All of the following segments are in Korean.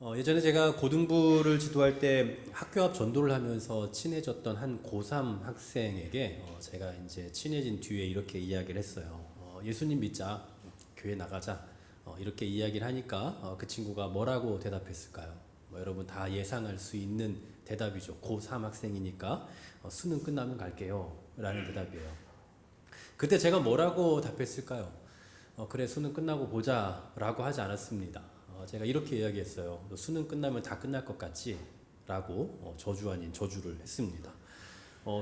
예전에 제가 고등부를 지도할 때 학교 앞 전도를 하면서 친해졌던 한 고3 학생에게 제가 이제 친해진 뒤에 이렇게 이야기를 했어요. 예수님 믿자, 교회 나가자, 이렇게 이야기를 하니까 그 친구가 뭐라고 대답했을까요? 여러분 다 예상할 수 있는 대답이죠. 고3 학생이니까 수능 끝나면 갈게요. 라는 대답이에요. 그때 제가 뭐라고 답했을까요? 그래, 수능 끝나고 보자 라고 하지 않았습니다. 제가 이렇게 이야기했어요. 너 수능 끝나면 다 끝날 것 같지? 라고 저주 아닌 저주를 했습니다.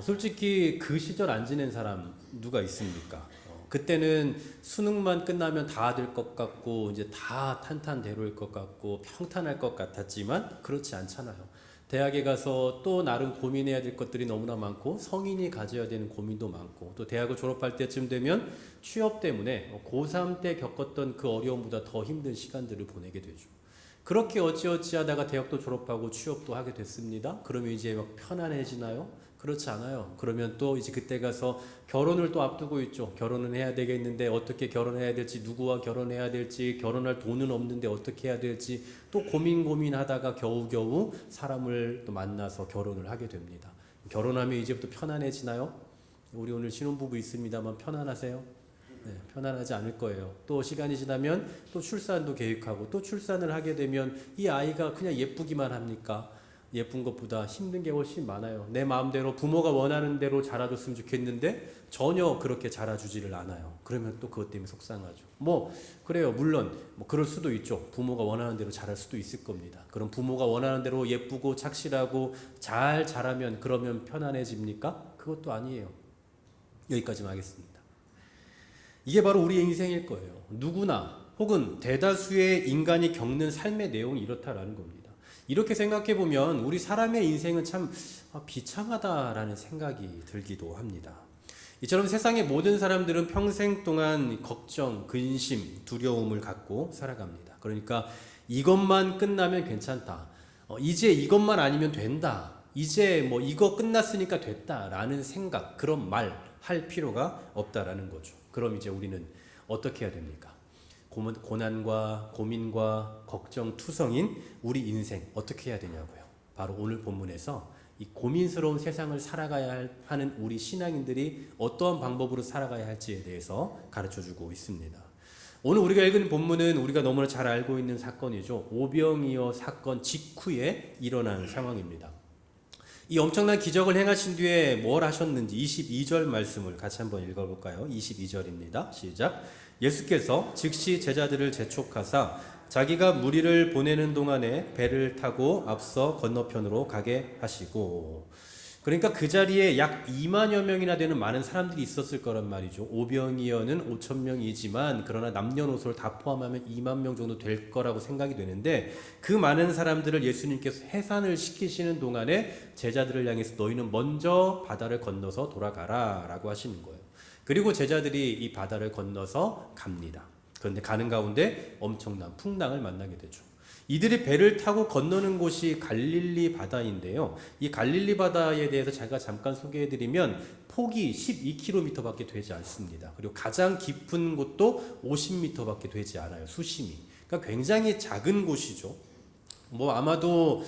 솔직히 그 시절 안 지낸 사람 누가 있습니까? 그때는 수능만 끝나면 다 될 것 같고 이제 다 탄탄대로일 것 같고 평탄할 것 같았지만 그렇지 않잖아요. 대학에 가서 또 나름 고민해야 될 것들이 너무나 많고 성인이 가져야 되는 고민도 많고 또 대학을 졸업할 때쯤 되면 취업 때문에 고3 때 겪었던 그 어려움보다 더 힘든 시간들을 보내게 되죠. 그렇게 어찌어찌 하다가 대학도 졸업하고 취업도 하게 됐습니다. 그러면 이제 막 편안해지나요? 그렇지 않아요. 그러면 또 이제 그때 가서 결혼을 또 앞두고 있죠. 결혼은 해야 되겠는데 어떻게 결혼해야 될지, 누구와 결혼해야 될지, 결혼할 돈은 없는데 어떻게 해야 될지 또 고민하다가 겨우겨우 사람을 또 만나서 결혼을 하게 됩니다. 결혼하면 이제부터 편안해지나요? 우리 오늘 신혼부부 있습니다만 편안하세요? 네, 편안하지 않을 거예요. 또 시간이 지나면 또 출산도 계획하고 또 출산을 하게 되면 이 아이가 그냥 예쁘기만 합니까? 예쁜 것보다 힘든 게 훨씬 많아요. 내 마음대로 부모가 원하는 대로 자라줬으면 좋겠는데 전혀 그렇게 자라주지를 않아요. 그러면 또 그것 때문에 속상하죠. 그래요. 물론 그럴 수도 있죠. 부모가 원하는 대로 자랄 수도 있을 겁니다. 그럼 부모가 원하는 대로 예쁘고 착실하고 잘 자라면 그러면 편안해집니까? 그것도 아니에요. 여기까지만 하겠습니다. 이게 바로 우리의 인생일 거예요. 누구나 혹은 대다수의 인간이 겪는 삶의 내용이 이렇다라는 겁니다. 이렇게 생각해 보면 우리 사람의 인생은 참 비참하다라는 생각이 들기도 합니다. 이처럼 세상의 모든 사람들은 평생 동안 걱정, 근심, 두려움을 갖고 살아갑니다. 그러니까 이것만 끝나면 괜찮다. 이제 이것만 아니면 된다. 이제 이거 끝났으니까 됐다라는 생각, 그런 말 할 필요가 없다라는 거죠. 그럼 이제 우리는 어떻게 해야 됩니까? 고난과 고민과 걱정 투성인 우리 인생 어떻게 해야 되냐고요. 바로 오늘 본문에서 이 고민스러운 세상을 살아가야 하는 우리 신앙인들이 어떠한 방법으로 살아가야 할지에 대해서 가르쳐주고 있습니다. 오늘 우리가 읽은 본문은 우리가 너무나 잘 알고 있는 사건이죠. 오병이어 사건 직후에 일어난 상황입니다. 이 엄청난 기적을 행하신 뒤에 뭘 하셨는지 22절 말씀을 같이 한번 읽어볼까요? 22절입니다. 시작. 예수께서 즉시 제자들을 재촉하사 자기가 무리를 보내는 동안에 배를 타고 앞서 건너편으로 가게 하시고, 그러니까 그 자리에 약 2만여 명이나 되는 많은 사람들이 있었을 거란 말이죠. 오병이어는 5천 명이지만 그러나 남녀노소를 다 포함하면 2만 명 정도 될 거라고 생각이 되는데, 그 많은 사람들을 예수님께서 해산을 시키시는 동안에 제자들을 향해서 너희는 먼저 바다를 건너서 돌아가라 라고 하시는 거예요. 그리고 제자들이 이 바다를 건너서 갑니다. 그런데 가는 가운데 엄청난 풍랑을 만나게 되죠. 이들이 배를 타고 건너는 곳이 갈릴리 바다인데요. 이 갈릴리 바다에 대해서 제가 잠깐 소개해드리면 폭이 12km밖에 되지 않습니다. 그리고 가장 깊은 곳도 50m밖에 되지 않아요. 수심이. 그러니까 굉장히 작은 곳이죠. 아마도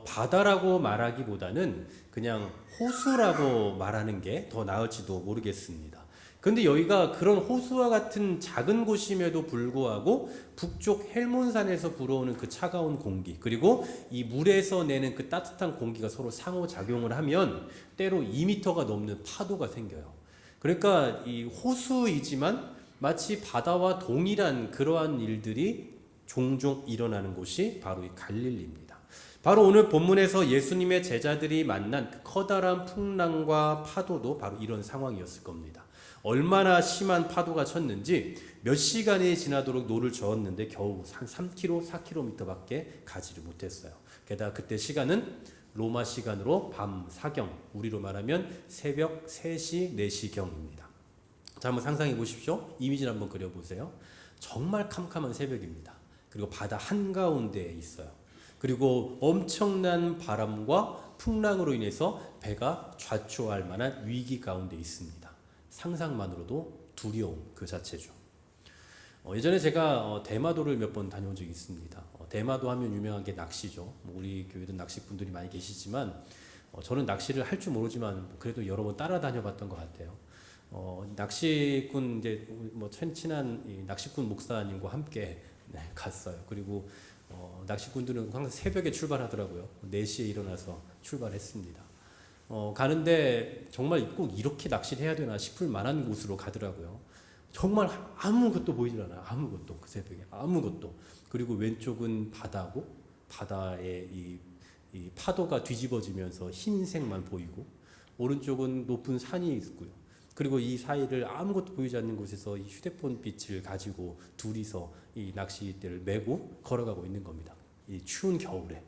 바다라고 말하기보다는 그냥 호수라고 말하는 게 더 나을지도 모르겠습니다. 근데 여기가 그런 호수와 같은 작은 곳임에도 불구하고 북쪽 헬몬산에서 불어오는 그 차가운 공기, 그리고 이 물에서 내는 그 따뜻한 공기가 서로 상호작용을 하면 때로 2m가 넘는 파도가 생겨요. 그러니까 이 호수이지만 마치 바다와 동일한 그러한 일들이 종종 일어나는 곳이 바로 이 갈릴리입니다. 바로 오늘 본문에서 예수님의 제자들이 만난 그 커다란 풍랑과 파도도 바로 이런 상황이었을 겁니다. 얼마나 심한 파도가 쳤는지 몇 시간이 지나도록 노를 저었는데 겨우 한 3km, 4km밖에 가지를 못했어요. 게다가 그때 시간은 로마 시간으로 밤 사경, 우리로 말하면 새벽 3시, 4시경입니다. 자, 한번 상상해 보십시오. 이미지를 한번 그려보세요. 정말 캄캄한 새벽입니다. 그리고 바다 한가운데에 있어요. 그리고 엄청난 바람과 풍랑으로 인해서 배가 좌초할 만한 위기 가운데 있습니다. 상상만으로도 두려움 그 자체죠. 예전에 제가 대마도를 몇 번 다녀온 적이 있습니다. 대마도 하면 유명한 게 낚시죠. 뭐 우리 교회도 낚시꾼들이 많이 계시지만 저는 낚시를 할 줄 모르지만 그래도 여러 번 따라다녀봤던 것 같아요. 낚시꾼 이제 뭐 친한 이 낚시꾼 목사님과 함께 갔어요. 그리고 낚시꾼들은 항상 새벽에 출발하더라고요. 4시에 일어나서 출발했습니다. 가는데 정말 꼭 이렇게 낚시를 해야 되나 싶을 만한 곳으로 가더라고요. 정말 아무것도 보이질 않아요. 아무것도 그 새벽에 아무것도. 그리고 왼쪽은 바다고 바다에 이 파도가 뒤집어지면서 흰색만 보이고 오른쪽은 높은 산이 있고요. 그리고 이 사이를 아무것도 보이지 않는 곳에서 이 휴대폰 빛을 가지고 둘이서 이 낚싯대를 메고 걸어가고 있는 겁니다. 이 추운 겨울에.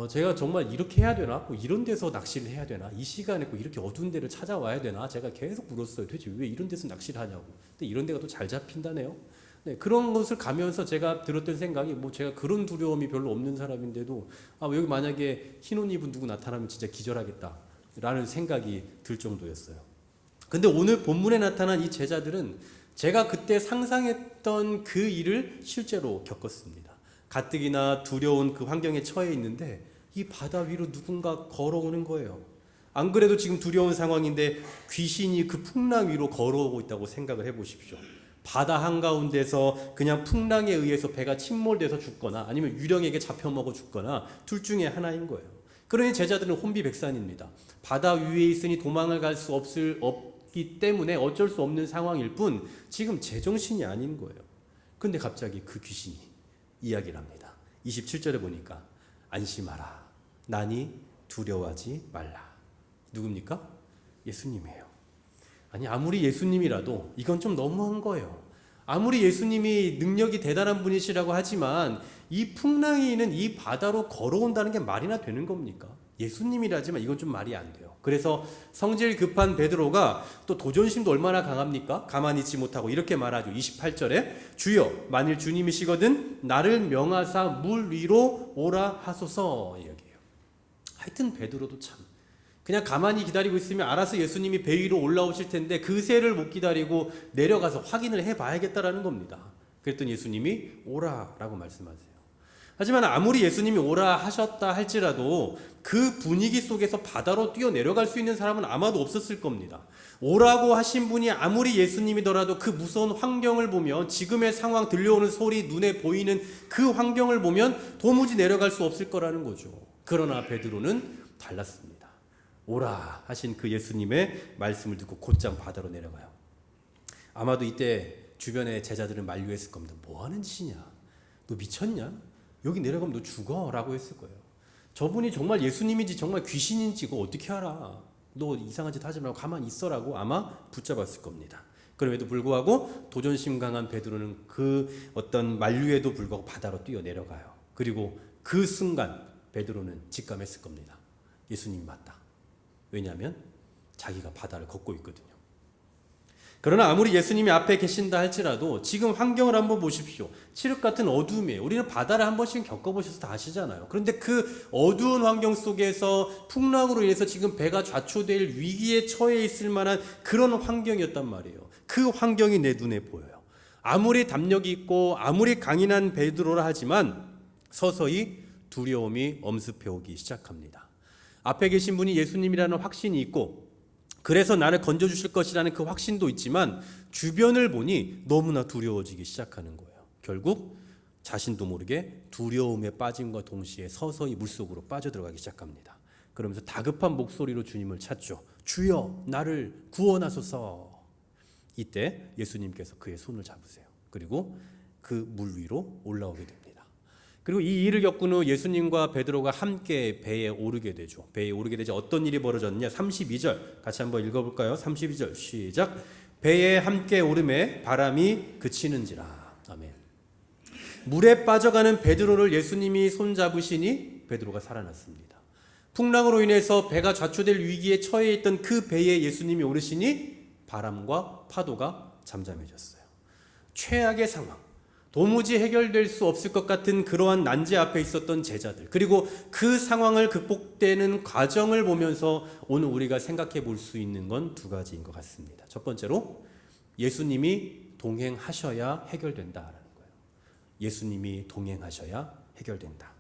제가 정말 이렇게 해야 되나? 꼭 이런 데서 낚시를 해야 되나? 이 시간에 꼭 이렇게 어두운 데를 찾아와야 되나? 제가 계속 물었어요. 도대체 왜 이런 데서 낚시를 하냐고. 근데 이런 데가 또 잘 잡힌다네요. 네, 그런 것을 가면서 제가 들었던 생각이 뭐 제가 그런 두려움이 별로 없는 사람인데도 여기 만약에 흰 옷 입은 누구 나타나면 진짜 기절하겠다 라는 생각이 들 정도였어요. 근데 오늘 본문에 나타난 이 제자들은 제가 그때 상상했던 그 일을 실제로 겪었습니다. 가뜩이나 두려운 그 환경에 처해 있는데 이 바다 위로 누군가 걸어오는 거예요. 안 그래도 지금 두려운 상황인데 귀신이 그 풍랑 위로 걸어오고 있다고 생각을 해보십시오. 바다 한가운데서 그냥 풍랑에 의해서 배가 침몰돼서 죽거나 아니면 유령에게 잡혀먹어 죽거나 둘 중에 하나인 거예요. 그러니 제자들은 혼비백산입니다. 바다 위에 있으니 도망을 갈 수 없기 때문에 어쩔 수 없는 상황일 뿐 지금 제정신이 아닌 거예요. 근데 갑자기 그 귀신이 이야기를 합니다. 27절에 보니까 안심하라. 나니 두려워하지 말라. 누굽니까? 예수님이에요. 아니 아무리 예수님이라도 이건 좀 너무한 거예요. 아무리 예수님이 능력이 대단한 분이시라고 하지만 이 풍랑이 있는 이 바다로 걸어온다는 게 말이나 되는 겁니까? 예수님이라지만 이건 좀 말이 안 돼요. 그래서 성질 급한 베드로가 또 도전심도 얼마나 강합니까? 가만히 있지 못하고 이렇게 말하죠. 28절에 주여 만일 주님이시거든 나를 명하사 물 위로 오라 하소서 이야기해요. 하여튼 베드로도 참 그냥 가만히 기다리고 있으면 알아서 예수님이 배 위로 올라오실 텐데 그 새를 못 기다리고 내려가서 확인을 해봐야겠다라는 겁니다. 그랬더니 예수님이 오라라고 말씀하세요. 하지만 아무리 예수님이 오라 하셨다 할지라도 그 분위기 속에서 바다로 뛰어내려갈 수 있는 사람은 아마도 없었을 겁니다. 오라고 하신 분이 아무리 예수님이더라도 그 무서운 환경을 보면 지금의 상황 들려오는 소리 눈에 보이는 그 환경을 보면 도무지 내려갈 수 없을 거라는 거죠. 그러나 베드로는 달랐습니다. 오라 하신 그 예수님의 말씀을 듣고 곧장 바다로 내려가요. 아마도 이때 주변의 제자들은 만류했을 겁니다. 뭐 하는 짓이냐? 너 미쳤냐? 여기 내려가면 너 죽어 라고 했을 거예요. 저분이 정말 예수님인지 정말 귀신인지 그거 어떻게 알아? 너 이상한 짓 하지 말고 가만히 있어라고 아마 붙잡았을 겁니다. 그럼에도 불구하고 도전심 강한 베드로는 그 어떤 만류에도 불구하고 바다로 뛰어내려가요. 그리고 그 순간 베드로는 직감했을 겁니다. 예수님이 맞다. 왜냐하면 자기가 바다를 걷고 있거든요. 그러나 아무리 예수님이 앞에 계신다 할지라도 지금 환경을 한번 보십시오. 칠흑 같은 어둠이에요. 우리는 바다를 한 번씩 겪어보셔서 다 아시잖아요. 그런데 그 어두운 환경 속에서 풍랑으로 인해서 지금 배가 좌초될 위기에 처해 있을 만한 그런 환경이었단 말이에요. 그 환경이 내 눈에 보여요. 아무리 담력이 있고 아무리 강인한 베드로라 하지만 서서히 두려움이 엄습해 오기 시작합니다. 앞에 계신 분이 예수님이라는 확신이 있고 그래서 나를 건져주실 것이라는 그 확신도 있지만 주변을 보니 너무나 두려워지기 시작하는 거예요. 결국 자신도 모르게 두려움에 빠짐과 동시에 서서히 물속으로 빠져들어가기 시작합니다. 그러면서 다급한 목소리로 주님을 찾죠. 주여 나를 구원하소서. 이때 예수님께서 그의 손을 잡으세요. 그리고 그 물 위로 올라오게 됩니다. 그리고 이 일을 겪은 후 예수님과 베드로가 함께 배에 오르게 되죠. 배에 오르게 되자 어떤 일이 벌어졌느냐? 32절 같이 한번 읽어볼까요? 32절 시작. 배에 함께 오름에 바람이 그치는지라. 아멘. 물에 빠져가는 베드로를 예수님이 손잡으시니 베드로가 살아났습니다. 풍랑으로 인해서 배가 좌초될 위기에 처해 있던 그 배에 예수님이 오르시니 바람과 파도가 잠잠해졌어요. 최악의 상황, 도무지 해결될 수 없을 것 같은 그러한 난제 앞에 있었던 제자들, 그리고 그 상황을 극복되는 과정을 보면서 오늘 우리가 생각해 볼 수 있는 건 두 가지인 것 같습니다. 첫 번째로 예수님이 동행하셔야 해결된다라는 거예요. 예수님이 동행하셔야 해결된다.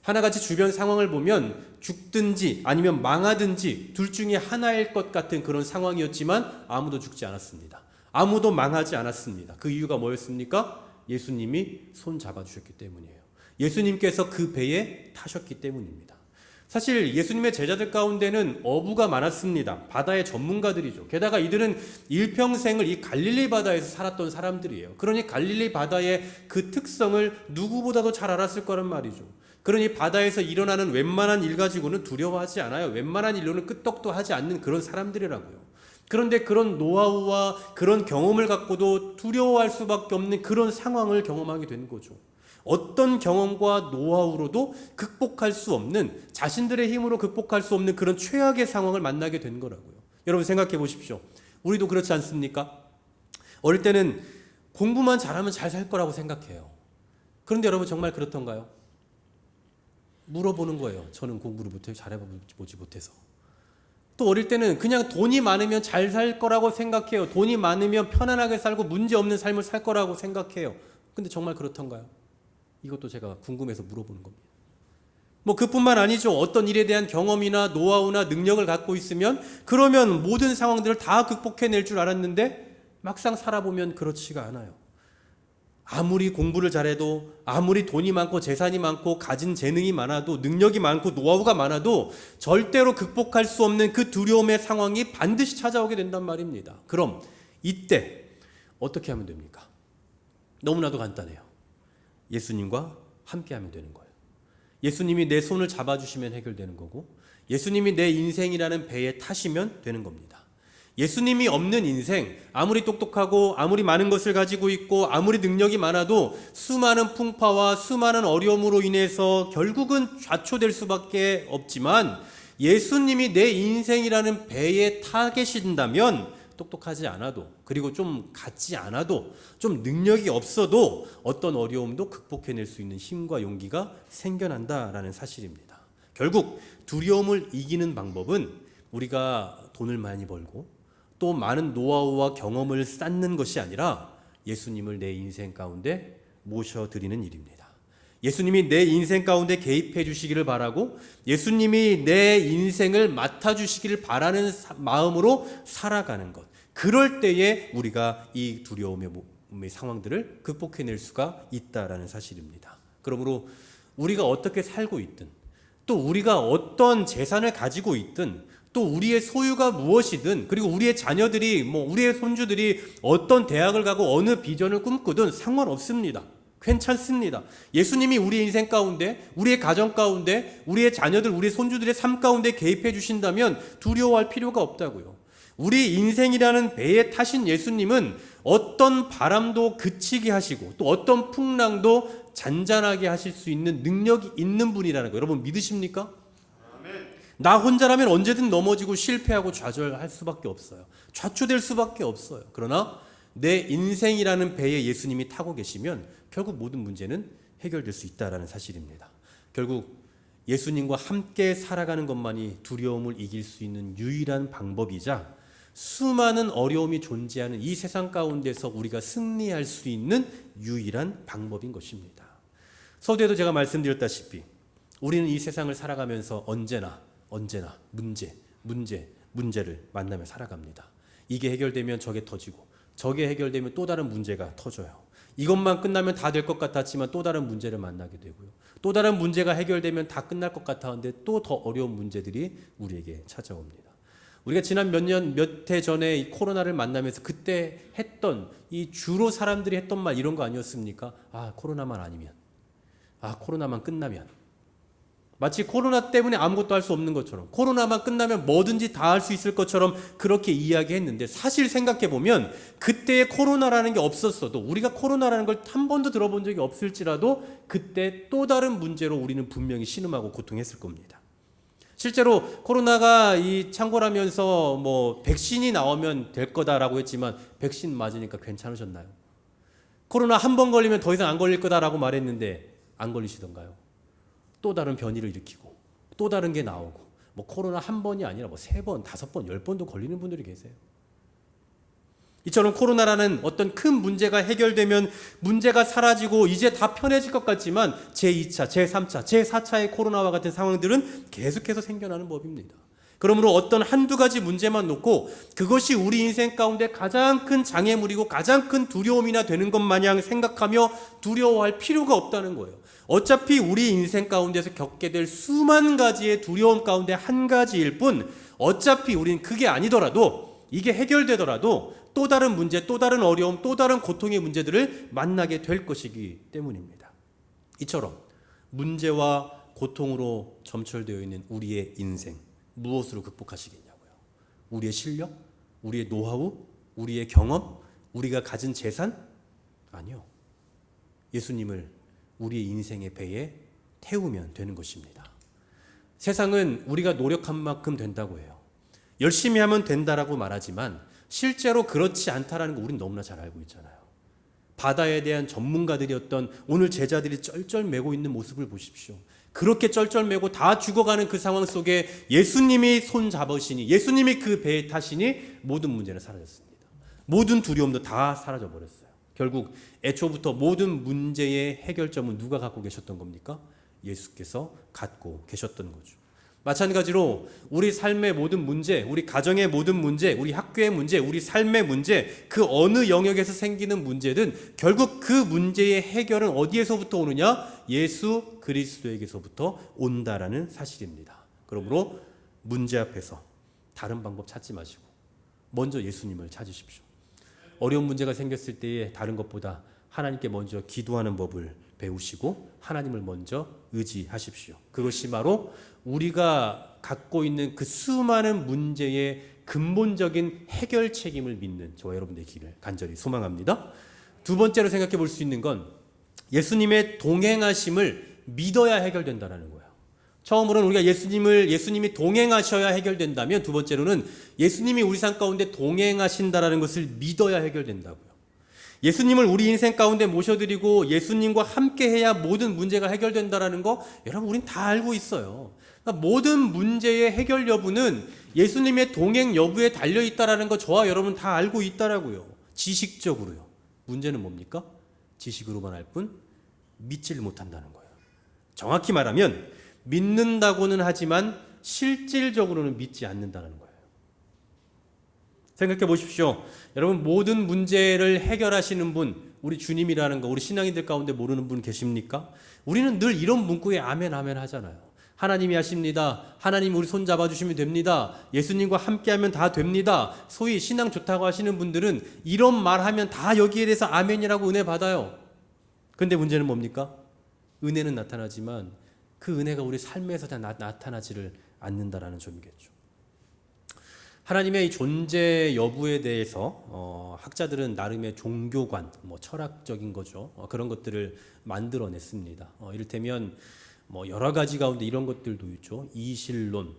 하나같이 주변 상황을 보면 죽든지 아니면 망하든지 둘 중에 하나일 것 같은 그런 상황이었지만 아무도 죽지 않았습니다. 아무도 망하지 않았습니다. 그 이유가 뭐였습니까? 예수님이 손 잡아주셨기 때문이에요. 예수님께서 그 배에 타셨기 때문입니다. 사실 예수님의 제자들 가운데는 어부가 많았습니다. 바다의 전문가들이죠. 게다가 이들은 일평생을 이 갈릴리 바다에서 살았던 사람들이에요. 그러니 갈릴리 바다의 그 특성을 누구보다도 잘 알았을 거란 말이죠. 그러니 바다에서 일어나는 웬만한 일 가지고는 두려워하지 않아요. 웬만한 일로는 끄떡도 하지 않는 그런 사람들이라고요. 그런데 그런 노하우와 그런 경험을 갖고도 두려워할 수밖에 없는 그런 상황을 경험하게 된 거죠. 어떤 경험과 노하우로도 극복할 수 없는, 자신들의 힘으로 극복할 수 없는 그런 최악의 상황을 만나게 된 거라고요. 여러분 생각해 보십시오. 우리도 그렇지 않습니까? 어릴 때는 공부만 잘하면 잘 살 거라고 생각해요. 그런데 여러분 정말 그렇던가요? 물어보는 거예요. 저는 공부를 잘해보지 못해서. 또 어릴 때는 그냥 돈이 많으면 잘 살 거라고 생각해요. 돈이 많으면 편안하게 살고 문제 없는 삶을 살 거라고 생각해요. 근데 정말 그렇던가요? 이것도 제가 궁금해서 물어보는 겁니다. 뭐 그뿐만 아니죠. 어떤 일에 대한 경험이나 노하우나 능력을 갖고 있으면 그러면 모든 상황들을 다 극복해낼 줄 알았는데 막상 살아보면 그렇지가 않아요. 아무리 공부를 잘해도, 아무리 돈이 많고 재산이 많고 가진 재능이 많아도, 능력이 많고 노하우가 많아도 절대로 극복할 수 없는 그 두려움의 상황이 반드시 찾아오게 된단 말입니다. 그럼 이때 어떻게 하면 됩니까? 너무나도 간단해요. 예수님과 함께 하면 되는 거예요. 예수님이 내 손을 잡아주시면 해결되는 거고, 예수님이 내 인생이라는 배에 타시면 되는 겁니다. 예수님이 없는 인생, 아무리 똑똑하고 아무리 많은 것을 가지고 있고 아무리 능력이 많아도 수많은 풍파와 수많은 어려움으로 인해서 결국은 좌초될 수밖에 없지만, 예수님이 내 인생이라는 배에 타 계신다면 똑똑하지 않아도, 그리고 좀 같지 않아도, 좀 능력이 없어도 어떤 어려움도 극복해낼 수 있는 힘과 용기가 생겨난다라는 사실입니다. 결국 두려움을 이기는 방법은 우리가 돈을 많이 벌고 또 많은 노하우와 경험을 쌓는 것이 아니라 예수님을 내 인생 가운데 모셔드리는 일입니다. 예수님이 내 인생 가운데 개입해 주시기를 바라고, 예수님이 내 인생을 맡아주시기를 바라는 마음으로 살아가는 것. 그럴 때에 우리가 이 두려움의 상황들을 극복해낼 수가 있다라는 사실입니다. 그러므로 우리가 어떻게 살고 있든, 또 우리가 어떤 재산을 가지고 있든, 또 우리의 소유가 무엇이든, 그리고 우리의 자녀들이, 우리의 손주들이 어떤 대학을 가고 어느 비전을 꿈꾸든 상관없습니다. 괜찮습니다. 예수님이 우리 인생 가운데, 우리의 가정 가운데, 우리의 자녀들, 우리의 손주들의 삶 가운데 개입해 주신다면 두려워할 필요가 없다고요. 우리 인생이라는 배에 타신 예수님은 어떤 바람도 그치게 하시고 또 어떤 풍랑도 잔잔하게 하실 수 있는 능력이 있는 분이라는 거 여러분 믿으십니까? 나 혼자라면 언제든 넘어지고 실패하고 좌절할 수밖에 없어요. 좌초될 수밖에 없어요. 그러나 내 인생이라는 배에 예수님이 타고 계시면 결국 모든 문제는 해결될 수 있다는 사실입니다. 결국 예수님과 함께 살아가는 것만이 두려움을 이길 수 있는 유일한 방법이자 수많은 어려움이 존재하는 이 세상 가운데서 우리가 승리할 수 있는 유일한 방법인 것입니다. 서두에도 제가 말씀드렸다시피 우리는 이 세상을 살아가면서 언제나 문제를 만나며 살아갑니다. 이게 해결되면 저게 터지고 저게 해결되면 또 다른 문제가 터져요. 이것만 끝나면 다 될 것 같았지만 또 다른 문제를 만나게 되고요. 또 다른 문제가 해결되면 다 끝날 것 같았는데 또 더 어려운 문제들이 우리에게 찾아옵니다. 우리가 지난 몇 해 전에 이 코로나를 만나면서 그때 했던 이 주로 사람들이 했던 말 이런 거 아니었습니까? 코로나만 아니면, 코로나만 끝나면, 마치 코로나 때문에 아무것도 할 수 없는 것처럼, 코로나만 끝나면 뭐든지 다 할 수 있을 것처럼 그렇게 이야기했는데, 사실 생각해보면 그때의 코로나라는 게 없었어도, 우리가 코로나라는 걸 한 번도 들어본 적이 없을지라도 그때 또 다른 문제로 우리는 분명히 신음하고 고통했을 겁니다. 실제로 코로나가 창궐하면서 백신이 나오면 될 거다라고 했지만 백신 맞으니까 괜찮으셨나요? 코로나 한 번 걸리면 더 이상 안 걸릴 거다라고 말했는데 안 걸리시던가요? 또 다른 변이를 일으키고 또 다른 게 나오고 코로나 한 번이 아니라 3번, 5번, 10번도 걸리는 분들이 계세요. 이처럼 코로나라는 어떤 큰 문제가 해결되면 문제가 사라지고 이제 다 편해질 것 같지만 제2차, 제3차, 제4차의 코로나와 같은 상황들은 계속해서 생겨나는 법입니다. 그러므로 어떤 한두 가지 문제만 놓고 그것이 우리 인생 가운데 가장 큰 장애물이고 가장 큰 두려움이나 되는 것 마냥 생각하며 두려워할 필요가 없다는 거예요. 어차피 우리 인생 가운데서 겪게 될 수만 가지의 두려움 가운데 한 가지일 뿐 어차피 우리는 그게 아니더라도 이게 해결되더라도 또 다른 문제, 또 다른 어려움, 또 다른 고통의 문제들을 만나게 될 것이기 때문입니다. 이처럼 문제와 고통으로 점철되어 있는 우리의 인생 무엇으로 극복하시겠냐고요? 우리의 실력? 우리의 노하우? 우리의 경험? 우리가 가진 재산? 아니요. 예수님을 우리의 인생의 배에 태우면 되는 것입니다. 세상은 우리가 노력한 만큼 된다고 해요. 열심히 하면 된다라고 말하지만 실제로 그렇지 않다라는 거 우리는 너무나 잘 알고 있잖아요. 바다에 대한 전문가들이었던 오늘 제자들이 쩔쩔매고 있는 모습을 보십시오. 그렇게 쩔쩔매고 다 죽어가는 그 상황 속에 예수님이 손 잡으시니, 예수님이 그 배에 타시니 모든 문제는 사라졌습니다. 모든 두려움도 다 사라져버렸어요. 결국 애초부터 모든 문제의 해결점은 누가 갖고 계셨던 겁니까? 예수께서 갖고 계셨던 거죠. 마찬가지로 우리 삶의 모든 문제, 우리 가정의 모든 문제, 우리 학교의 문제, 우리 삶의 문제, 그 어느 영역에서 생기는 문제든 결국 그 문제의 해결은 어디에서부터 오느냐? 예수 그리스도에게서부터 온다라는 사실입니다. 그러므로 문제 앞에서 다른 방법 찾지 마시고 먼저 예수님을 찾으십시오. 어려운 문제가 생겼을 때에 다른 것보다 하나님께 먼저 기도하는 법을 배우시고 하나님을 먼저 의지하십시오. 그것이 바로 우리가 갖고 있는 그 수많은 문제의 근본적인 해결 책임을 믿는 저와 여러분의 길을 간절히 소망합니다. 두 번째로 생각해 볼 수 있는 건 예수님의 동행하심을 믿어야 해결된다는 거예요. 처음으로는 우리가 예수님이 동행하셔야 해결된다면 두 번째로는 예수님이 우리 삶 가운데 동행하신다라는 것을 믿어야 해결된다고요. 예수님을 우리 인생 가운데 모셔드리고 예수님과 함께 해야 모든 문제가 해결된다라는 거 여러분 우린 다 알고 있어요. 그러니까 모든 문제의 해결 여부는 예수님의 동행 여부에 달려있다라는 거 저와 여러분 다 알고 있다라고요. 지식적으로요. 문제는 뭡니까? 지식으로만 알 뿐 믿지를 못한다는 거예요. 정확히 말하면 믿는다고는 하지만 실질적으로는 믿지 않는다는 거예요. 생각해 보십시오. 여러분 모든 문제를 해결하시는 분, 우리 주님이라는 거 우리 신앙인들 가운데 모르는 분 계십니까? 우리는 늘 이런 문구에 아멘 아멘 하잖아요. 하나님이 하십니다. 하나님 우리 손 잡아주시면 됩니다. 예수님과 함께하면 다 됩니다. 소위 신앙 좋다고 하시는 분들은 이런 말하면 다 여기에 대해서 아멘이라고 은혜 받아요. 그런데 문제는 뭡니까? 은혜는 나타나지만 그 은혜가 우리 삶에서 다 나타나지를 않는다라는 점이겠죠. 하나님의 이 존재 여부에 대해서 학자들은 나름의 종교관, 철학적인 거죠. 그런 것들을 만들어냈습니다. 이를테면 여러 가지 가운데 이런 것들도 있죠. 이실론.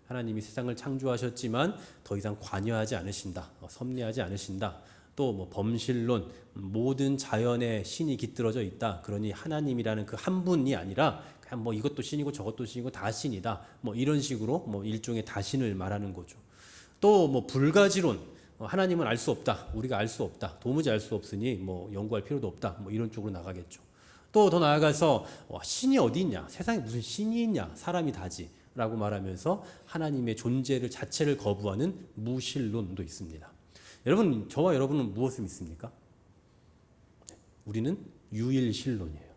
하나님이 세상을 창조하셨지만 더 이상 관여하지 않으신다. 섭리하지 않으신다. 또 범실론, 모든 자연에 신이 깃들어져 있다. 그러니 하나님이라는 그 한 분이 아니라 그냥 이것도 신이고 저것도 신이고 다 신이다. 이런 식으로 일종의 다신을 말하는 거죠. 또 불가지론, 하나님은 알 수 없다. 우리가 알 수 없다. 도무지 알 수 없으니 연구할 필요도 없다. 이런 쪽으로 나가겠죠. 또 더 나아가서 신이 어디 있냐? 세상에 무슨 신이 있냐? 사람이 다지. 라고 말하면서 하나님의 존재를 자체를 거부하는 무신론도 있습니다. 여러분, 저와 여러분은 무엇을 믿습니까? 우리는 유일신론이에요.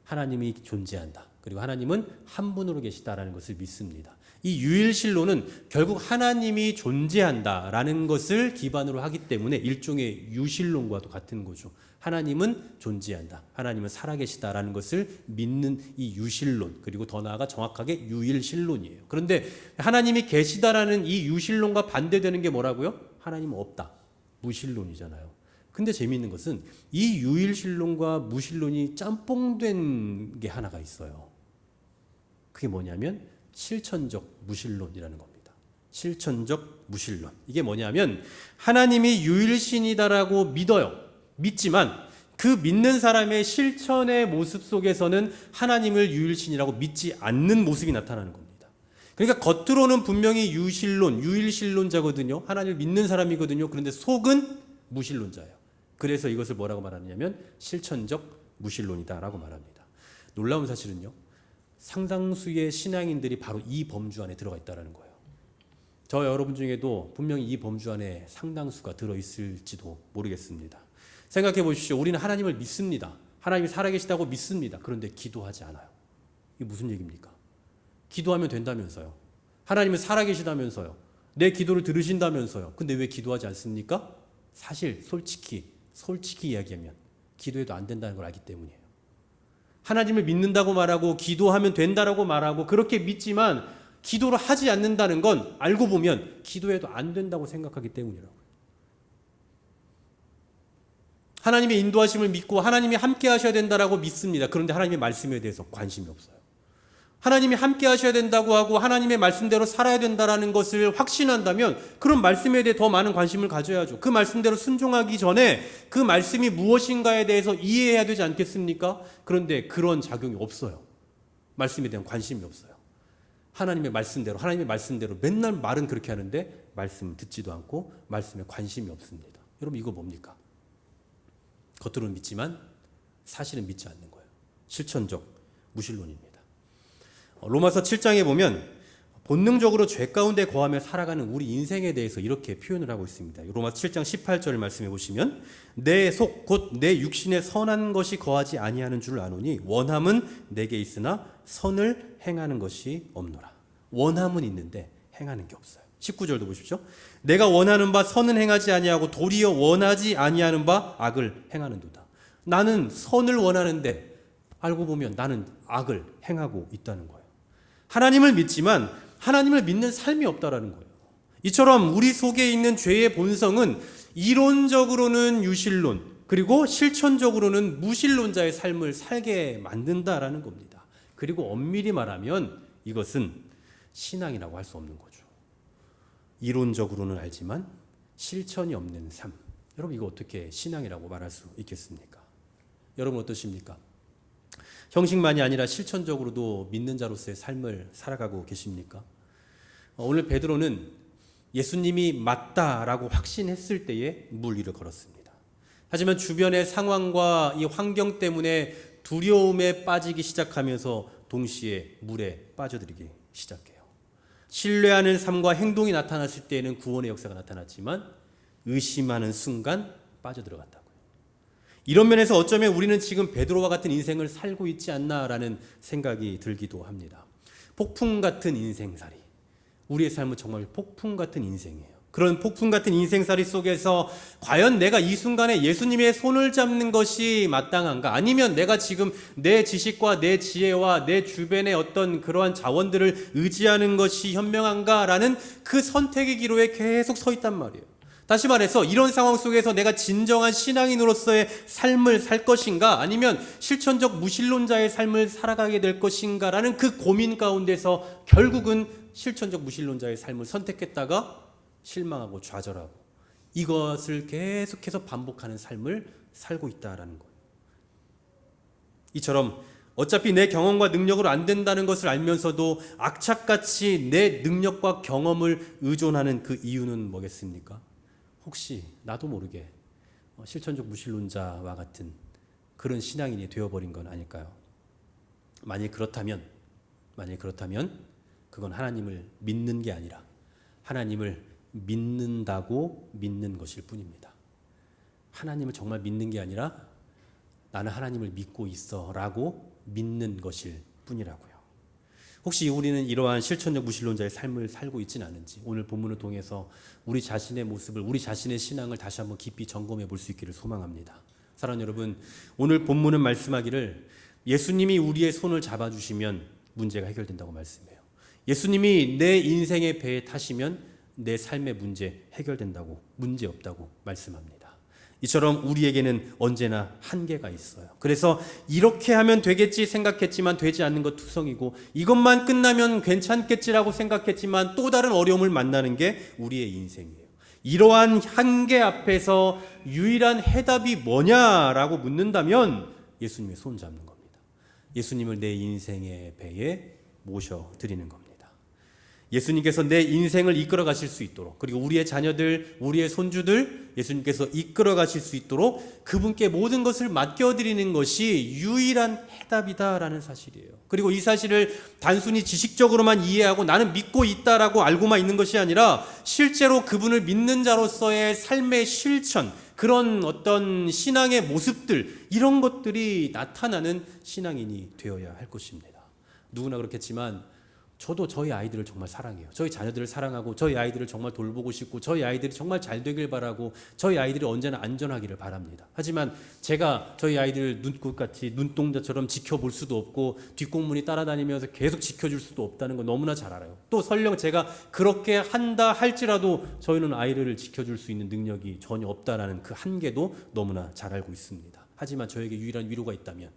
하나님이 존재한다. 그리고 하나님은 한 분으로 계시다라는 것을 믿습니다. 이 유일신론은 결국 하나님이 존재한다라는 것을 기반으로 하기 때문에 일종의 유신론과도 같은 거죠. 하나님은 존재한다. 하나님은 살아계시다라는 것을 믿는 이 유신론, 그리고 더 나아가 정확하게 유일신론이에요. 그런데 하나님이 계시다라는 이 유신론과 반대되는 게 뭐라고요? 하나님은 없다. 무신론이잖아요. 근데 재미있는 것은 이 유일신론과 무신론이 짬뽕된 게 하나가 있어요. 그게 뭐냐면 실천적 무신론이라는 겁니다. 실천적 무신론. 이게 뭐냐면 하나님이 유일신이다라고 믿어요. 믿지만 그 믿는 사람의 실천의 모습 속에서는 하나님을 유일신이라고 믿지 않는 모습이 나타나는 겁니다. 그러니까 겉으로는 분명히 유일신론자거든요. 하나님을 믿는 사람이거든요. 그런데 속은 무신론자예요. 그래서 이것을 뭐라고 말하느냐면 실천적 무신론이다라고 말합니다. 놀라운 사실은요, 상당수의 신앙인들이 바로 이 범주 안에 들어가 있다는 거예요. 저 여러분 중에도 분명히 이 범주 안에 상당수가 들어있을지도 모르겠습니다. 생각해 보십시오. 우리는 하나님을 믿습니다. 하나님이 살아계시다고 믿습니다. 그런데 기도하지 않아요. 이게 무슨 얘기입니까? 기도하면 된다면서요. 하나님은 살아계시다면서요. 내 기도를 들으신다면서요. 근데 왜 기도하지 않습니까? 사실 솔직히 이야기하면 기도해도 안 된다는 걸 알기 때문이에요. 하나님을 믿는다고 말하고 기도하면 된다라고 말하고 그렇게 믿지만 기도를 하지 않는다는 건 알고 보면 기도해도 안 된다고 생각하기 때문이라고요. 하나님의 인도하심을 믿고 하나님이 함께 하셔야 된다라고 믿습니다. 그런데 하나님의 말씀에 대해서 관심이 없어요. 하나님이 함께 하셔야 된다고 하고 하나님의 말씀대로 살아야 된다라는 것을 확신한다면 그런 말씀에 대해 더 많은 관심을 가져야죠. 그 말씀대로 순종하기 전에 그 말씀이 무엇인가에 대해서 이해해야 되지 않겠습니까? 그런데 그런 작용이 없어요. 말씀에 대한 관심이 없어요. 하나님의 말씀대로 맨날 말은 그렇게 하는데 말씀 듣지도 않고 말씀에 관심이 없습니다. 여러분 이거 뭡니까? 겉으로는 믿지만 사실은 믿지 않는 거예요. 실천적 무신론입니다. 로마서 7장에 보면 본능적으로 죄 가운데 거하며 살아가는 우리 인생에 대해서 이렇게 표현을 하고 있습니다. 로마서 7장 18절을 말씀해 보시면 내 속 곧 내 육신에 선한 것이 거하지 아니하는 줄 아노니 원함은 내게 있으나 선을 행하는 것이 없노라. 원함은 있는데 행하는 게 없어요. 19절도 보십시오. 내가 원하는 바 선은 행하지 아니하고 도리어 원하지 아니하는 바 악을 행하는도다. 나는 선을 원하는데 알고 보면 나는 악을 행하고 있다는 거예요. 하나님을 믿지만 하나님을 믿는 삶이 없다라는 거예요. 이처럼 우리 속에 있는 죄의 본성은 이론적으로는 유신론 그리고 실천적으로는 무신론자의 삶을 살게 만든다라는 겁니다. 그리고 엄밀히 말하면 이것은 신앙이라고 할 수 없는 거죠. 이론적으로는 알지만 실천이 없는 삶. 여러분 이거 어떻게 신앙이라고 말할 수 있겠습니까? 여러분 어떠십니까? 형식만이 아니라 실천적으로도 믿는 자로서의 삶을 살아가고 계십니까? 오늘 베드로는 예수님이 맞다라고 확신했을 때에 물 위를 걸었습니다. 하지만 주변의 상황과 이 환경 때문에 두려움에 빠지기 시작하면서 동시에 물에 빠져들기 시작해요. 신뢰하는 삶과 행동이 나타났을 때에는 구원의 역사가 나타났지만 의심하는 순간 빠져들어갔다고요. 이런 면에서 어쩌면 우리는 지금 베드로와 같은 인생을 살고 있지 않나라는 생각이 들기도 합니다. 폭풍 같은 인생살이. 우리의 삶은 정말 폭풍 같은 인생이에요. 그런 폭풍 같은 인생살이 속에서 과연 내가 이 순간에 예수님의 손을 잡는 것이 마땅한가? 아니면 내가 지금 내 지식과 내 지혜와 내 주변의 어떤 그러한 자원들을 의지하는 것이 현명한가? 라는 그 선택의 기로에 계속 서 있단 말이에요. 다시 말해서 이런 상황 속에서 내가 진정한 신앙인으로서의 삶을 살 것인가? 아니면 실천적 무신론자의 삶을 살아가게 될 것인가? 라는 그 고민 가운데서 결국은 실천적 무신론자의 삶을 선택했다가 실망하고 좌절하고 이것을 계속해서 반복하는 삶을 살고 있다라는 거예요. 이처럼 어차피 내 경험과 능력으로 안 된다는 것을 알면서도 악착같이 내 능력과 경험을 의존하는 그 이유는 뭐겠습니까? 혹시 나도 모르게 실천적 무신론자와 같은 그런 신앙인이 되어버린 건 아닐까요? 만일 그렇다면 그건 하나님을 믿는 게 아니라 하나님을 믿는다고 믿는 것일 뿐입니다. 하나님을 정말 믿는 게 아니라 나는 하나님을 믿고 있어 라고 믿는 것일 뿐이라고요. 혹시 우리는 이러한 실천적 무신론자의 삶을 살고 있지는 않은지 오늘 본문을 통해서 우리 자신의 모습을 우리 자신의 신앙을 다시 한번 깊이 점검해 볼 수 있기를 소망합니다. 사랑하는 여러분, 오늘 본문은 말씀하기를 예수님이 우리의 손을 잡아주시면 문제가 해결된다고 말씀해요. 예수님이 내 인생의 배에 타시면 내 삶의 문제 해결된다고, 문제 없다고 말씀합니다. 이처럼 우리에게는 언제나 한계가 있어요. 그래서 이렇게 하면 되겠지 생각했지만 되지 않는 것 투성이고 이것만 끝나면 괜찮겠지라고 생각했지만 또 다른 어려움을 만나는 게 우리의 인생이에요. 이러한 한계 앞에서 유일한 해답이 뭐냐라고 묻는다면 예수님의 손 잡는 겁니다. 예수님을 내 인생의 배에 모셔드리는 겁니다. 예수님께서 내 인생을 이끌어 가실 수 있도록, 그리고 우리의 자녀들, 우리의 손주들 예수님께서 이끌어 가실 수 있도록 그분께 모든 것을 맡겨드리는 것이 유일한 해답이다라는 사실이에요. 그리고 이 사실을 단순히 지식적으로만 이해하고 나는 믿고 있다라고 알고만 있는 것이 아니라 실제로 그분을 믿는 자로서의 삶의 실천, 그런 어떤 신앙의 모습들, 이런 것들이 나타나는 신앙인이 되어야 할 것입니다. 누구나 그렇겠지만 저도 저희 아이들을 정말 사랑해요. 저희 자녀들을 사랑하고 저희 아이들을 정말 돌보고 싶고 저희 아이들이 정말 잘 되길 바라고 저희 아이들이 언제나 안전하기를 바랍니다. 하지만 제가 저희 아이들을 눈꽃같이 눈동자처럼 지켜볼 수도 없고 뒷공문이 따라다니면서 계속 지켜줄 수도 없다는 거 너무나 잘 알아요. 또 설령 제가 그렇게 한다 할지라도 저희는 아이를 지켜줄 수 있는 능력이 전혀 없다라는 그 한계도 너무나 잘 알고 있습니다. 하지만 저에게 유일한 위로가 있다면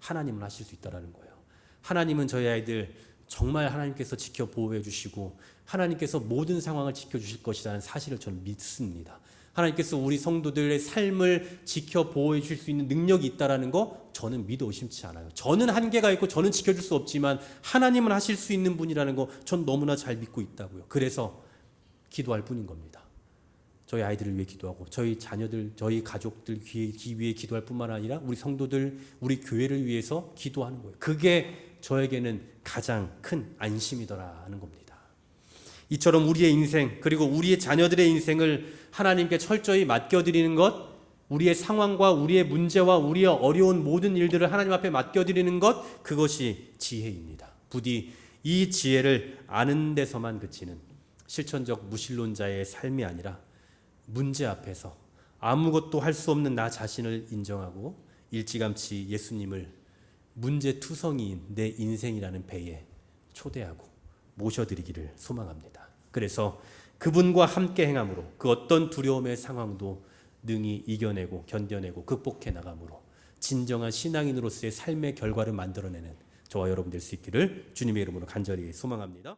하나님은 하실 수 있다라는 거예요. 하나님은 저희 아이들 정말 하나님께서 지켜 보호해 주시고 하나님께서 모든 상황을 지켜주실 것이라는 사실을 저는 믿습니다. 하나님께서 우리 성도들의 삶을 지켜 보호해 주실 수 있는 능력이 있다는 거 저는 믿어 의심치 않아요. 저는 한계가 있고 저는 지켜줄 수 없지만 하나님은 하실 수 있는 분이라는 거 전 너무나 잘 믿고 있다고요. 그래서 기도할 뿐인 겁니다. 저희 아이들을 위해 기도하고 저희 자녀들, 저희 가족들 위해 기도할 뿐만 아니라 우리 성도들, 우리 교회를 위해서 기도하는 거예요. 그게 저에게는 가장 큰 안심이더라는 겁니다. 이처럼 우리의 인생, 그리고 우리의 자녀들의 인생을 하나님께 철저히 맡겨드리는 것, 우리의 상황과 우리의 문제와 우리의 어려운 모든 일들을 하나님 앞에 맡겨드리는 것, 그것이 지혜입니다. 부디 이 지혜를 아는 데서만 그치는 실천적 무신론자의 삶이 아니라 문제 앞에서 아무것도 할 수 없는 나 자신을 인정하고 일찌감치 예수님을 문제투성이인 내 인생이라는 배에 초대하고 모셔드리기를 소망합니다. 그래서 그분과 함께 행함으로 그 어떤 두려움의 상황도 능히 이겨내고 견뎌내고 극복해 나감으로 진정한 신앙인으로서의 삶의 결과를 만들어내는 저와 여러분 될 수 있기를 주님의 이름으로 간절히 소망합니다.